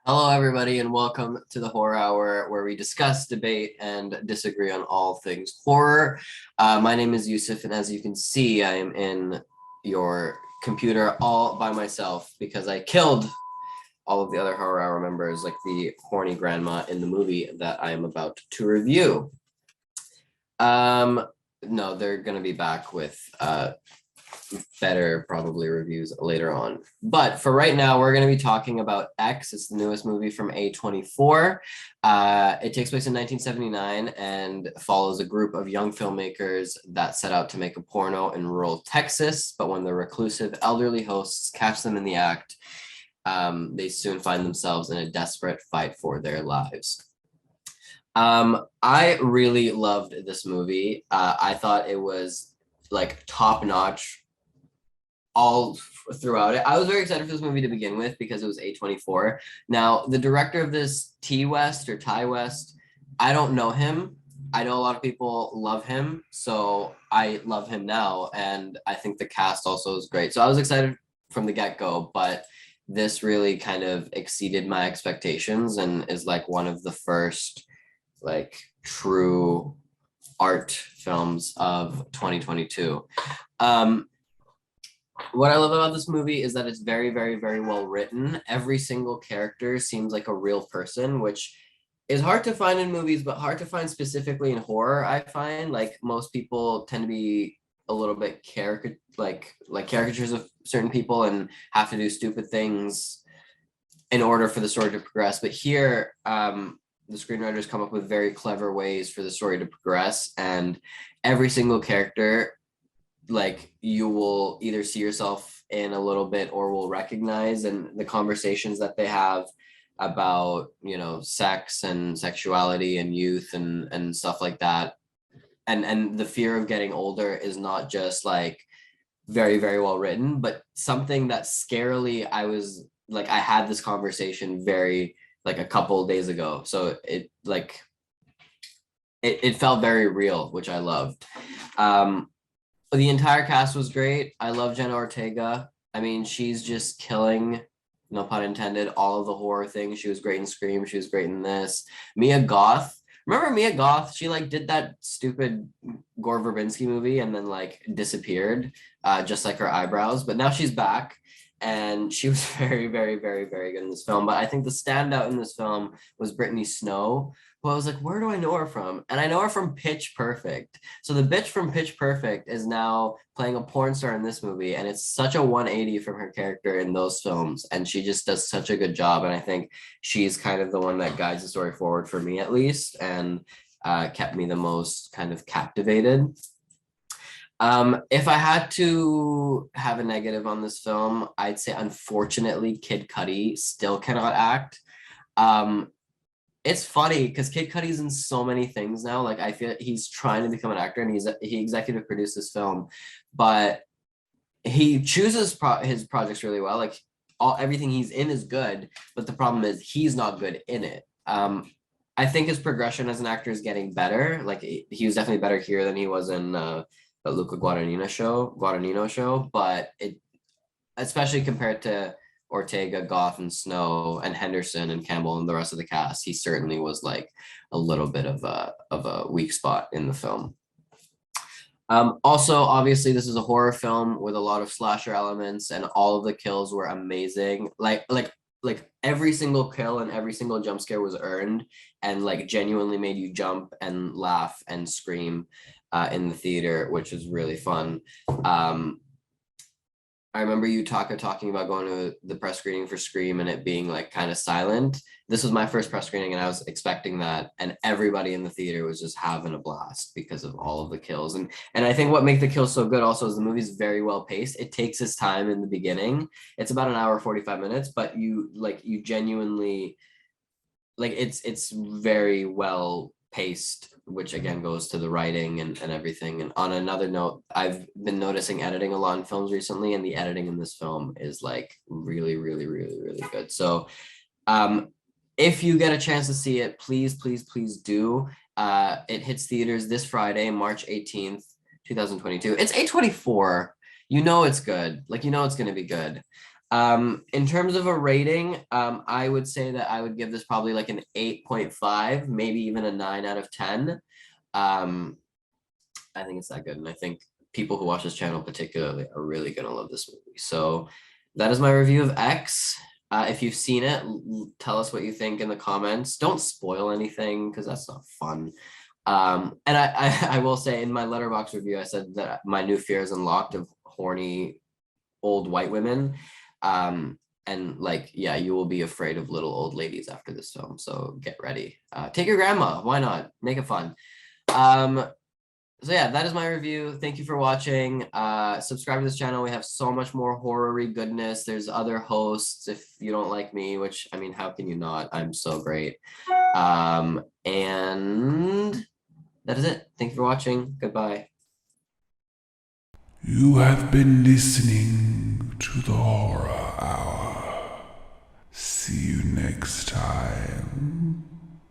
Hello, everybody, and welcome to the Horror Hour, where we discuss, debate, and disagree on all things horror. My name is Yousef, and as you can see, I am in your computer all by myself because I killed all of the other Horror Hour members, like the horny grandma in the movie that I am about to review. No, they're gonna be back with better probably reviews later on. But for right now, we're going to be talking about X. It's the newest movie from A24. It takes place in 1979 and follows a group of young filmmakers that set out to make a porno in rural Texas. But when the reclusive elderly hosts catch them in the act, they soon find themselves in a desperate fight for their lives. I really loved this movie. I thought it was like top notch all throughout it. I was very excited for this movie to begin with because it was A24. Now, the director of this, T West or Ty West, I don't know him. I know a lot of people love him, so I love him now, and I think the cast also is great. So I was excited from the get-go, but this really kind of exceeded my expectations and is like one of the first like true art films of 2022. What I love about this movie is that it's very, very, very well written. Every single character seems like a real person, which is hard to find in movies, but hard to find specifically in horror. I find like most people tend to be a little bit like caricatures of certain people and have to do stupid things in order for the story to progress. But here, the screenwriters come up with very clever ways for the story to progress, and every single character, like, you will either see yourself in a little bit or will recognize, and the conversations that they have about, you know, sex and sexuality and youth and stuff like that, and the fear of getting older is not just like very, very well written, but something that scarily I was like, I had this conversation very like a couple days ago, so it felt very real, which I loved. The entire cast was great. I love Jenna Ortega. I mean, she's just killing, no pun intended, all of the horror things. She was great in Scream. She was great in this. Mia Goth. Remember Mia Goth? She like did that stupid Gore Verbinski movie and then like disappeared, just like her eyebrows. But now she's back, and she was very, very, very, very good in this film. But I think the standout in this film was Brittany Snow, who I was like, where do I know her from? And I know her from Pitch Perfect. So the bitch from Pitch Perfect is now playing a porn star in this movie, and it's such a 180 from her character in those films, and she just does such a good job. And I think she's kind of the one that guides the story forward for me, at least, and kept me the most kind of captivated. If I had to have a negative on this film, I'd say unfortunately Kid Cudi still cannot act. Um, it's funny because Kid Cudi's in so many things now. Like, I feel he's trying to become an actor, and he executive produced this film, but he chooses his projects really well. Like, everything he's in is good, but the problem is he's not good in it. I think his progression as an actor is getting better. Like, he was definitely better here than he was in the Luca Guadagnino show, but it, especially compared to Ortega, Goth, and Snow, and Henderson, and Campbell, and the rest of the cast, he certainly was like a little bit of a weak spot in the film. Also, obviously, this is a horror film with a lot of slasher elements, and all of the kills were amazing. Like every single kill and every single jump scare was earned, and like genuinely made you jump and laugh and scream in the theater, which was really fun. I remember you talking about going to the press screening for Scream and it being like kind of silent. This was my first press screening, and I was expecting that, and everybody in the theater was just having a blast because of all of the kills. And I think what makes the kills so good also is the movie's very well paced. It takes its time in the beginning. It's about an hour 45 minutes, but you genuinely like, it's very well paced, which again goes to the writing and everything. And on another note, I've been noticing editing a lot in films recently, and the editing in this film is like really, really, really, really good. So if you get a chance to see it, please, please, please do. It hits theaters this Friday, March 18th, 2022. It's A24. You know it's good. Like, you know it's going to be good. In terms of a rating, I would say that I would give this probably like an 8.5, maybe even a 9 out of 10. I think it's that good, and I think people who watch this channel particularly are really gonna love this movie. So that is my review of X. If you've seen it, tell us what you think in the comments. Don't spoil anything because that's not fun. And I will say in my Letterboxd review, I said that my new fear is unlocked of horny old white women. And like, yeah, you will be afraid of little old ladies after this film. So get ready. Take your grandma. Why not? Make it fun. So yeah, that is my review. Thank you for watching. Subscribe to this channel. We have so much more horror-y goodness. There's other hosts if you don't like me, which, I mean, how can you not? I'm so great. And that is it. Thank you for watching. Goodbye. You have been listening to the Horror Hour. See you next time.